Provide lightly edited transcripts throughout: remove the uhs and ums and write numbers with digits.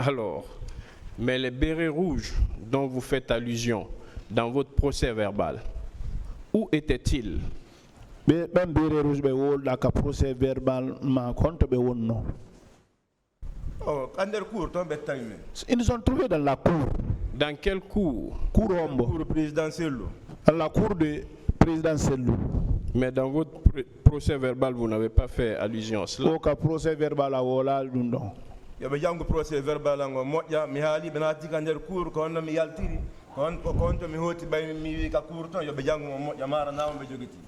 Alors, mais les bérets rouges dont vous faites allusion dans votre procès verbal, où étaient-ils? Même bérets rouges, la procès verbal, ma compte, non. Oh, under cour, ton time. Ils sont trouvés dans la cour. Dans quelle cour? Cour Ombo. Cour présidentielle. Dans la cour de présidentielle. Mais dans votre procès verbal, vous n'avez pas fait allusion à cela. Aucun procès verbal à Wola, non. Il y a un procès verbal en moi, mi hali benati under cour, quand on mi yaltiri, quand mi hoti bay mi ka cour, il y a un yamara na on bejogiti.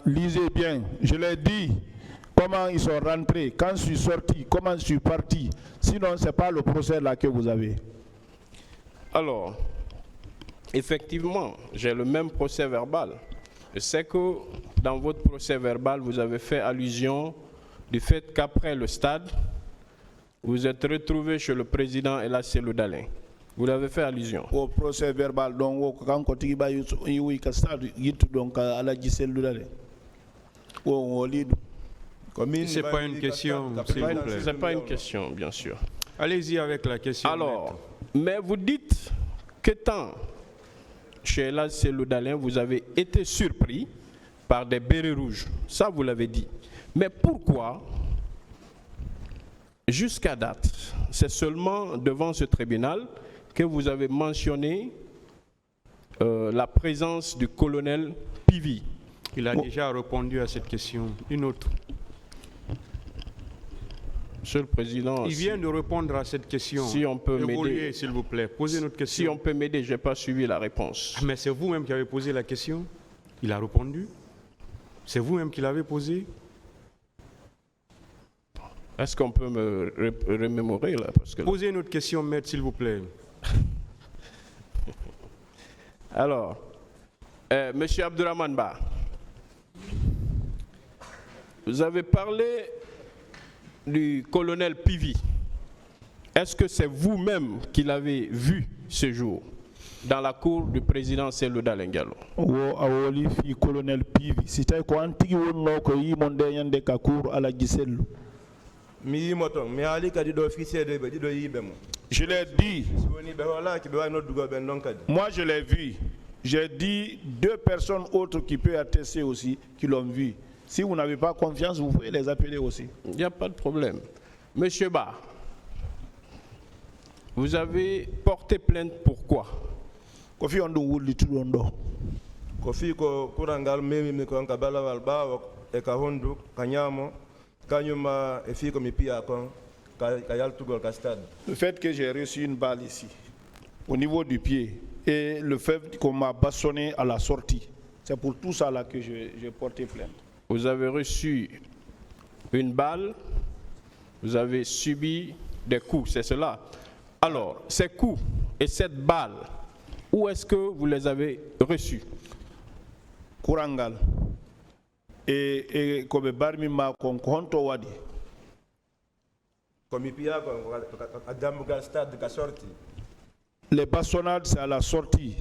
Lisez bien, je l'ai dit. Comment ils sont rentrés, quand je suis sorti, comment je suis parti. Sinon, ce n'est pas le procès là que vous avez. Alors, effectivement, j'ai le même procès verbal. Je sais que dans votre procès verbal, vous avez fait allusion du fait qu'après le stade, vous êtes retrouvé chez le président Ella Seloudalin. Vous l'avez fait allusion. Au procès verbal, donc, quand on dit que stade, donc à la Seloudalin. C'est pas une question, s'il vous plaît. C'est pas une question, bien sûr. Allez-y avec la question. Alors, mais vous dites qu'étant chez Ella Seloudalin, vous avez été surpris par des bérets rouges. Ça, vous l'avez dit. Mais pourquoi, jusqu'à date, c'est seulement devant ce tribunal que vous avez mentionné la présence du colonel Pivi? Il a déjà répondu à cette question. Une autre. Monsieur le Président, il vient de répondre à cette question. Si on peut m'aider, s'il vous plaît, posez notre question. Si on peut m'aider, je n'ai pas suivi la réponse. Mais c'est vous-même qui avez posé la question. Il a répondu. C'est vous-même qui l'avez posé. Est-ce qu'on peut me remémorer là, parce que là... Posez notre question, maître, s'il vous plaît. Alors, Monsieur Abdourahmane Ba, vous avez parlé du colonel Pivi. Est-ce que c'est vous-même qui l'avez vu ce jour dans la cour du président Seloudalin Diallo? Oui, colonel Pivi. C'était quoi antique ou non que y monde yande ka cour à la Giselle. Mi moton, mi ali kadi do officier de do yibemo. Je l'ai dit. Moi je l'ai vu. J'ai dit 2 personnes autres qui peuvent attester aussi qui l'ont vu. Si vous n'avez pas confiance, vous pouvez les appeler aussi. Il n'y a pas de problème. Monsieur Ba, vous avez porté plainte pourquoi? Kofi ondo wuli tulondo. Kofi ko kurangal memi ko kabala walba e ka hondu kanyamo kanyuma e fi ko mi pia kon kayal tugol ka stade. Le fait que j'ai reçu une balle ici au niveau du pied et le fait qu'on m'a bastonné à la sortie, c'est pour tout ça là que j'ai porté plainte. Vous avez reçu une balle, vous avez subi des coups, c'est cela. Alors, ces coups et cette balle, où est-ce que vous les avez reçus? Kurangal. Et comme barmi ma konto wadi. Comme pia à stade de sortie. Les bastonnades c'est à la sortie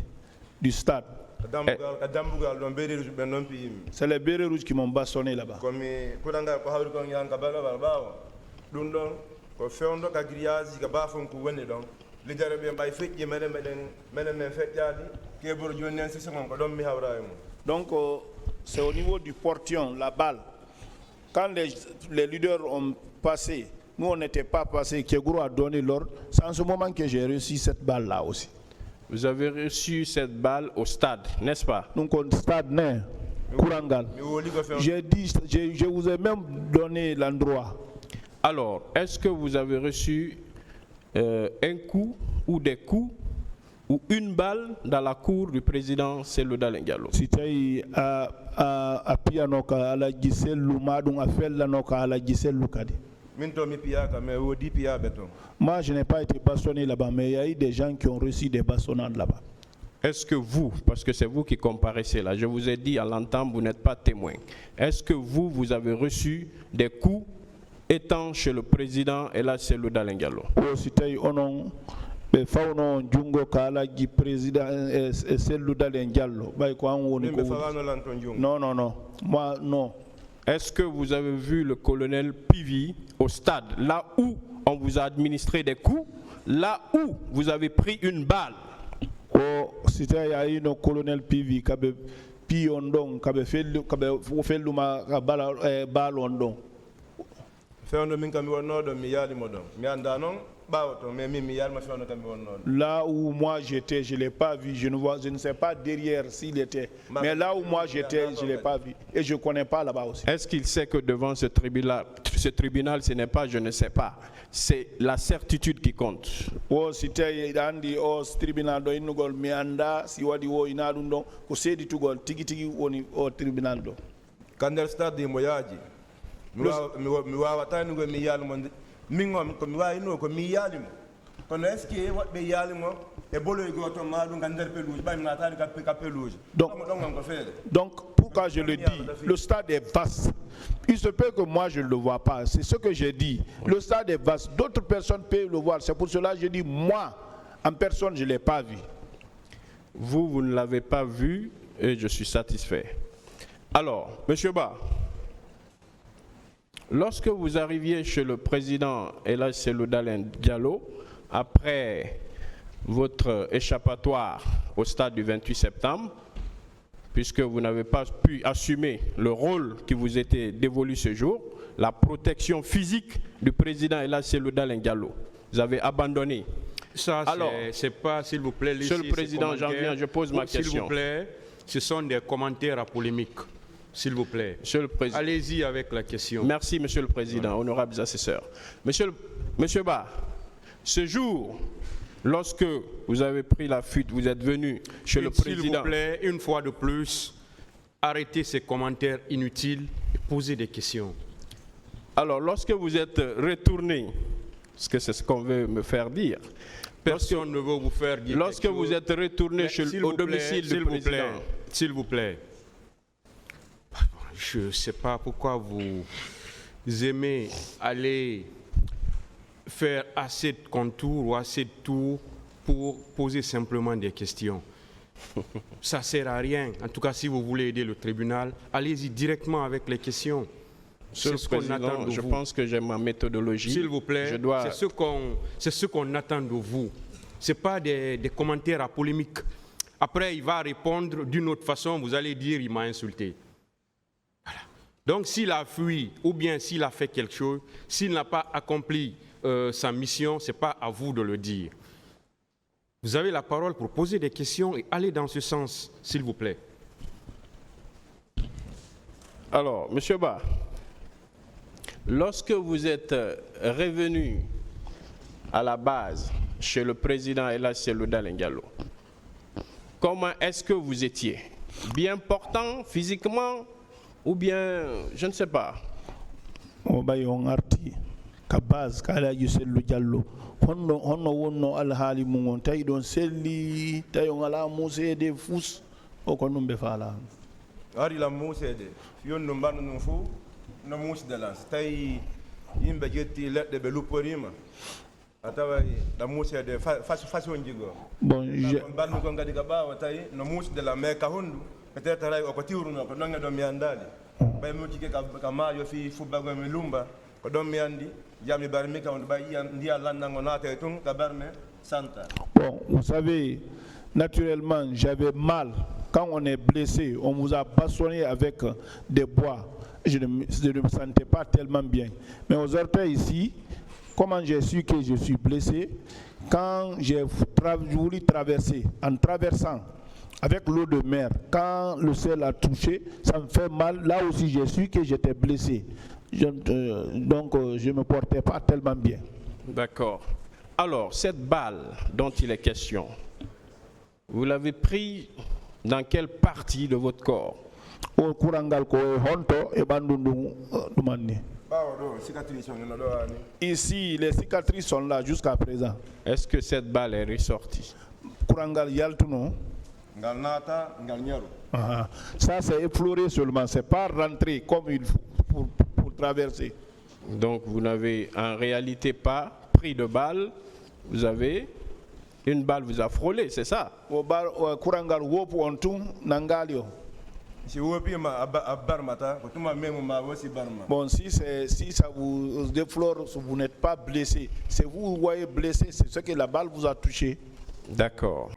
du stade. C'est les bérets rouges qui m'ont bastonné là-bas. Donc c'est au niveau du portion, la balle. Quand les leaders ont passé, nous on n'était pas passé, Keguro a donné l'ordre. C'est en ce moment que j'ai reçu cette balle là aussi. Vous avez reçu cette balle au stade, n'est-ce pas? Donc au stade, Kurangal. J'ai dit, je vous ai même donné l'endroit. Alors, est-ce que vous avez reçu un coup ou des coups ou une balle dans la cour du président Seloudalin Diallo? C'était à Pianoka, à la Giselle Madou, à Fellanoka, à la Giselle Lucadi. Moi, je n'ai pas été bastonné là-bas, mais il y a eu des gens qui ont reçu des bastonnades là-bas. Est-ce que vous, parce que c'est vous qui comparaissez là, je vous ai dit à l'entente, vous n'êtes pas témoin. Est-ce que vous avez reçu des coups étant chez le président Ella Seloudalin Diallo? C'était onon, mais fauno jungo kala gi président Seloudalin Diallo. Non, non, non. Moi, non. Est-ce que vous avez vu le colonel Pivi au stade, là où on vous a administré des coups là où vous avez pris une balle. O c'était ya ino colonel PV kabe piondon kabe felluma ka bal ondon. Feondo min kam wonno do mi yali modon. Mi anda non bawoto mais mi yali ma feondo kam wonno. Là où moi j'étais, je l'ai pas vu, je ne sais pas derrière s'il était. Mais là où moi j'étais, je l'ai pas vu et je connais pas là-bas aussi. Est-ce qu'il sait que devant ce tribunal, ce n'est pas je ne sais pas, c'est la certitude qui compte. O c'était andi o tribunal do inugol mi anda si wadi wo inadum don ko sedi tugol tigi woni o tribunal do. Kandel stade de moyaji. Mi wawa tani go mi yali mo mingom ko mi wawi no ko mi yali mo. Kono est-ce que wabbe yali mo e bolo go to ma dum gander peluge ba mi natani ka peluge. Donc pourquoi je le dis, le stade est vaste. Il se peut que moi je ne le vois pas, c'est ce que j'ai dit. Le stade est vaste, d'autres personnes peuvent le voir. C'est pour cela que je dis moi en personne je l'ai pas vu. Vous ne l'avez pas vu et je suis satisfait. Alors, Monsieur Ba, lorsque vous arriviez chez le président Elhadji Cellou Dalein Diallo, après votre échappatoire au stade du 28 septembre, puisque vous n'avez pas pu assumer le rôle qui vous était dévolu ce jour, la protection physique du président Elhadji Cellou Dalein Diallo, vous avez abandonné. Ça, c'est pas, s'il vous plaît, Monsieur le Président, j'en viens, je pose ma question. S'il vous plaît, ce sont des commentaires à polémique. S'il vous plaît. Monsieur le Président. Allez-y avec la question. Merci, Monsieur le Président, honorables assesseurs. Monsieur Ba, ce jour, lorsque vous avez pris la fuite, vous êtes venu chez le Président. S'il vous plaît, une fois de plus, arrêtez ces commentaires inutiles et posez des questions. Alors, lorsque vous êtes retourné, parce que c'est ce qu'on veut me faire dire, personne ne veut vous faire dire. Lorsque vous êtes retourné au domicile du Président. S'il vous plaît. Je ne sais pas pourquoi vous aimez aller faire assez de contours ou assez de tours pour poser simplement des questions. Ça ne sert à rien. En tout cas, si vous voulez aider le tribunal, allez-y directement avec les questions. Monsieur le Président, je pense que j'ai ma méthodologie. S'il vous plaît, c'est ce qu'on attend de vous. Ce n'est pas des commentaires à polémique. Après, il va répondre d'une autre façon, vous allez dire il m'a insulté. Voilà. Donc s'il a fui ou bien s'il a fait quelque chose, s'il n'a pas accompli sa mission, ce n'est pas à vous de le dire. Vous avez la parole pour poser des questions et aller dans ce sens, s'il vous plaît. Alors, Monsieur Ba, lorsque vous êtes revenu à la base chez le président Elhadji Cellou Dalein Diallo, comment est-ce que vous étiez? Bien portant physiquement ou bien, je ne sais pas. On arti ka base ka Elhadji Cellou Diallo honno wonno alhaali mum on tawi ɗon selli tawi on ala musede fus o ko ɗum ɓe faala ari la musede yonno mbanno ɗum fof no musdalan so tawi yimɓe ƴetti leɗɗe ɓe lupporima a tawa ɗa musede façon jigo bon mbanno kon kadi ka ɓaawa tawi no musdalan mais ka honndu peut être ray oko tiwruno ko ɗonge ɗon mi andali ɓay mo jike ka maayo fi fubbagol mi lumba ko ɗon mi andi jami barmi ka on ɓay ndiya landango naate tun ka barme santa. Bon, vous savez, naturellement, j'avais mal. Quand on est blessé, on vous a bastonné avec des bois. Je ne me sentais pas tellement bien. Mais aux orteils ici, comment j'ai su que je suis blessé? Quand j'ai voulu traverser, en traversant avec l'eau de mer, quand le sel a touché, ça me fait mal. Là aussi, j'ai su que j'étais blessé. Donc, je ne me portais pas tellement bien. D'accord. Alors, cette balle dont il est question, vous l'avez pris dans quelle partie de votre corps? Ici, les cicatrices sont là jusqu'à présent. Est-ce que cette balle est ressortie? Ça, c'est effleuré seulement, c'est pas rentré comme il faut pour traverser. Donc, vous n'avez en réalité pas pris de balle, vous avez une balle vous a frôlé, c'est ça? Si vous avez ma barmata, quand ma même ma aussi barma. Bon, si ça vous déflore, vous n'êtes pas blessé, c'est vous qui voyez blessé, c'est ce que la balle vous a touché. D'accord.